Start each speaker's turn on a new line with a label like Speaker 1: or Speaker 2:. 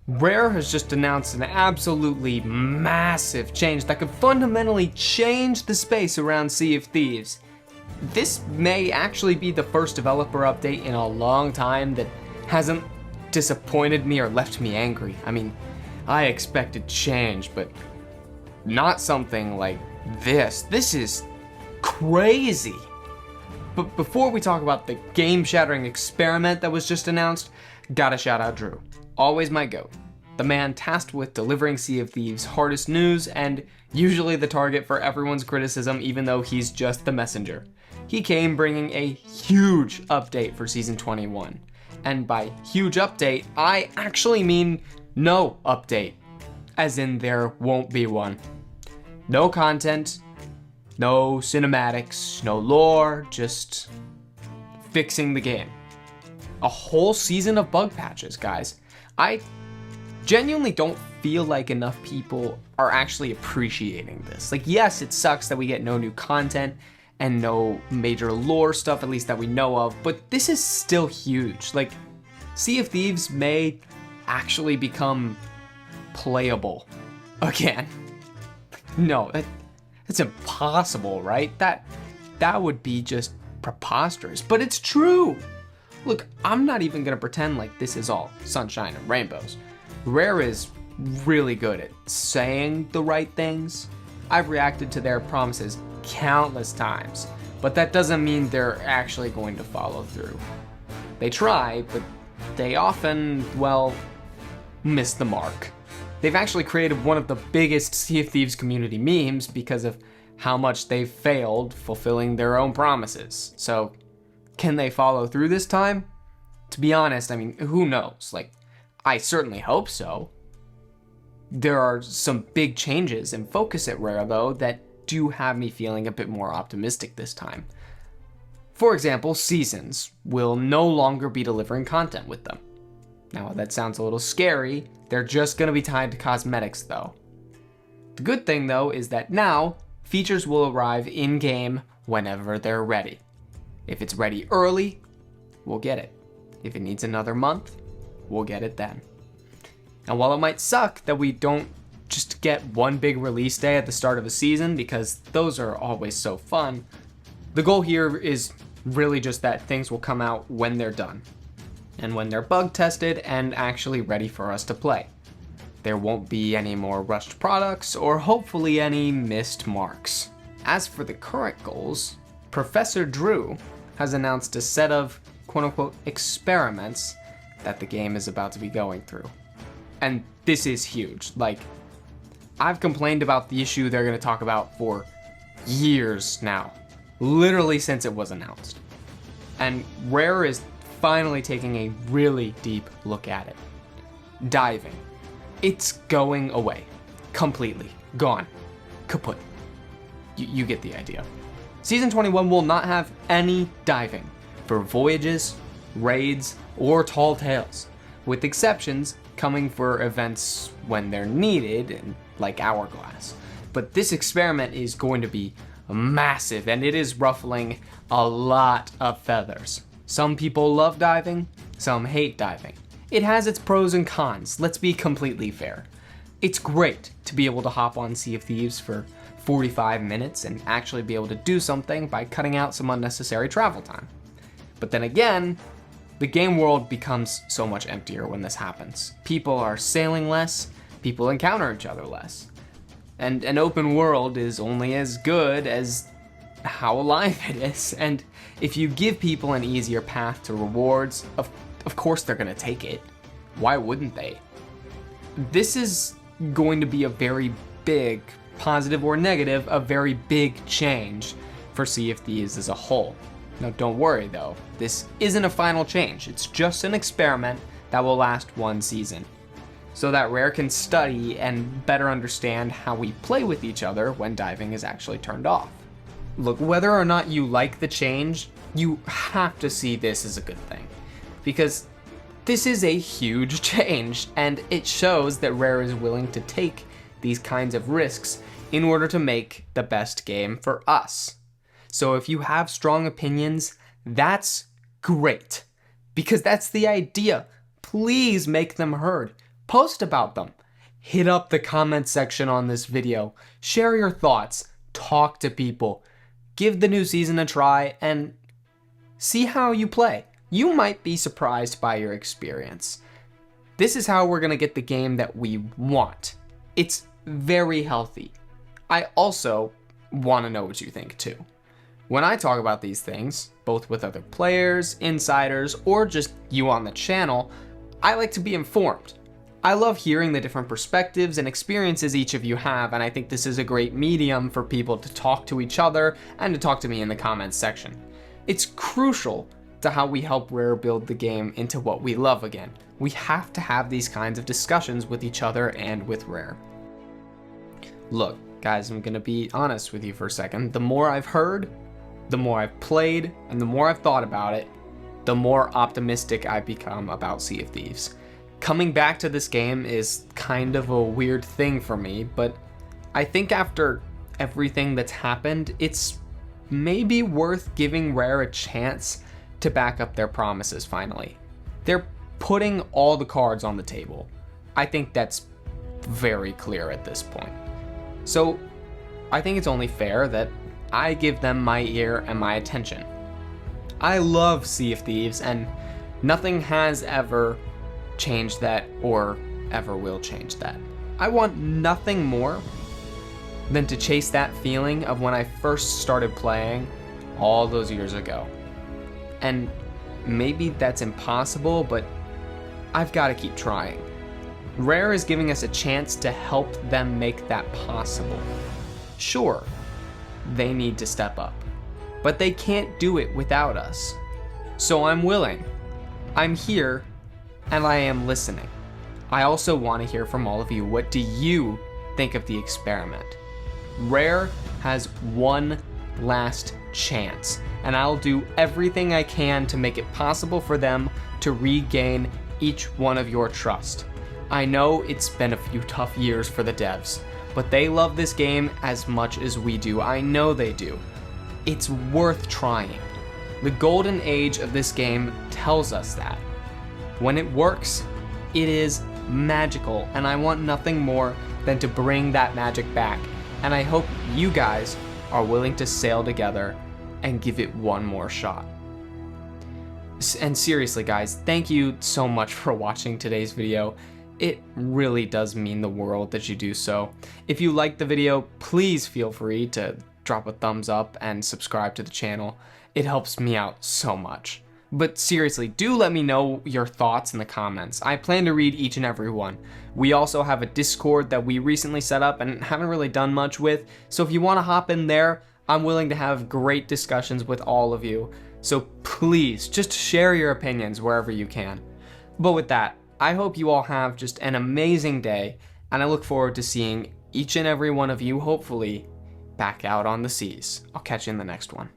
Speaker 1: Rare has just announced an absolutely massive change that could fundamentally change the space around Sea of Thieves. This may actually be the first developer update in a long time that hasn't disappointed me or left me angry. I mean, I expected change, but not something like this. This is crazy. But before we talk about the game-shattering experiment that was just announced, gotta shout out Drew. Always my goat. The man tasked with delivering Sea of Thieves' hardest news and usually the target for everyone's criticism even though he's just the messenger. He came bringing a huge update for Season 21. And by huge update, I actually mean no update. As in there won't be one. No content, no cinematics, no lore, just fixing the game. A whole season of bug patches, guys. I genuinely don't feel like enough people are actually appreciating this. Like, yes, it sucks that we get no new content and no major lore stuff, at least that we know of, but this is still huge. Like, Sea of Thieves may actually become playable again. No, that's impossible, right? That would be just preposterous, but it's true. Look, I'm not even gonna pretend like this is all sunshine and rainbows. Rare is really good at saying the right things. I've reacted to their promises countless times, but that doesn't mean they're actually going to follow through. They try, but they often, well, miss the mark. They've actually created one of the biggest Sea of Thieves community memes because of how much they've failed fulfilling their own promises. So, can they follow through this time? To be honest, I mean, who knows? Like, I certainly hope so. There are some big changes in focus at Rare, though, that do have me feeling a bit more optimistic this time. For example, seasons will no longer be delivering content with them. Now, that sounds a little scary. They're just going to be tied to cosmetics, though. The good thing, though, is that now, features will arrive in-game whenever they're ready. If it's ready early, we'll get it. If it needs another month, we'll get it then. And while it might suck that we don't just get one big release day at the start of a season, because those are always so fun, the goal here is really just that things will come out when they're done, and when they're bug tested and actually ready for us to play. There won't be any more rushed products or hopefully any missed marks. As for the current goals, Professor Drew has announced a set of quote-unquote experiments that the game is about to be going through. And this is huge. Like, I've complained about the issue they're going to talk about for years now, literally since it was announced. And Rare is finally taking a really deep look at it. Diving. It's going away. Completely. Gone. Kaput. You get the idea. Season 21 will not have any diving for voyages, raids, or tall tales, with exceptions coming for events when they're needed, like Hourglass. But this experiment is going to be massive, and it is ruffling a lot of feathers. Some people love diving, some hate diving. It has its pros and cons, let's be completely fair. It's great to be able to hop on Sea of Thieves for 45 minutes and actually be able to do something by cutting out some unnecessary travel time. But then again, the game world becomes so much emptier when this happens. People are sailing less, people encounter each other less. And an open world is only as good as how alive it is. And if you give people an easier path to rewards, of course they're gonna take it. Why wouldn't they? This is going to be a very big, positive or negative, a very big change for Sea of Thieves as a whole. Now don't worry though, this isn't a final change, it's just an experiment that will last one season, so that Rare can study and better understand how we play with each other when diving is actually turned off. Look, whether or not you like the change, you have to see this as a good thing, because this is a huge change, and it shows that Rare is willing to take these kinds of risks in order to make the best game for us. So if you have strong opinions, that's great, because that's the idea. Please make them heard. Post about them. Hit up the comment section on this video. Share your thoughts. Talk to people. Give the new season a try and see how you play. You might be surprised by your experience. This is how we're going to get the game that we want. It's very healthy. I also want to know what you think too. When I talk about these things, both with other players, insiders, or just you on the channel, I like to be informed. I love hearing the different perspectives and experiences each of you have, and I think this is a great medium for people to talk to each other and to talk to me in the comments section. It's crucial to how we help Rare build the game into what we love again. We have to have these kinds of discussions with each other and with Rare. Look, guys, I'm gonna be honest with you for a second. The more I've heard, the more I've played, and the more I've thought about it, the more optimistic I've become about Sea of Thieves. Coming back to this game is kind of a weird thing for me, but I think after everything that's happened, it's maybe worth giving Rare a chance to back up their promises finally. They're putting all the cards on the table. I think that's very clear at this point. So I think it's only fair that I give them my ear and my attention. I love Sea of Thieves, and nothing has ever changed that or ever will change that. I want nothing more than to chase that feeling of when I first started playing all those years ago. And maybe that's impossible, but I've got to keep trying. Rare is giving us a chance to help them make that possible. Sure, they need to step up, but they can't do it without us. So I'm willing. I'm here, and I am listening. I also want to hear from all of you. What do you think of the experiment? Rare has one last chance, and I'll do everything I can to make it possible for them to regain each one of your trust. I know it's been a few tough years for the devs, but they love this game as much as we do. I know they do. It's worth trying. The golden age of this game tells us that. When it works, it is magical, and I want nothing more than to bring that magic back. And I hope you guys are willing to sail together and give it one more shot. And seriously, guys, thank you so much for watching today's video. It really does mean the world that you do so. If you liked the video, please feel free to drop a thumbs up and subscribe to the channel. It helps me out so much. But seriously, do let me know your thoughts in the comments. I plan to read each and every one. We also have a Discord that we recently set up and haven't really done much with, so if you want to hop in there, I'm willing to have great discussions with all of you. So please, just share your opinions wherever you can. But with that, I hope you all have just an amazing day, and I look forward to seeing each and every one of you, hopefully, back out on the seas. I'll catch you in the next one.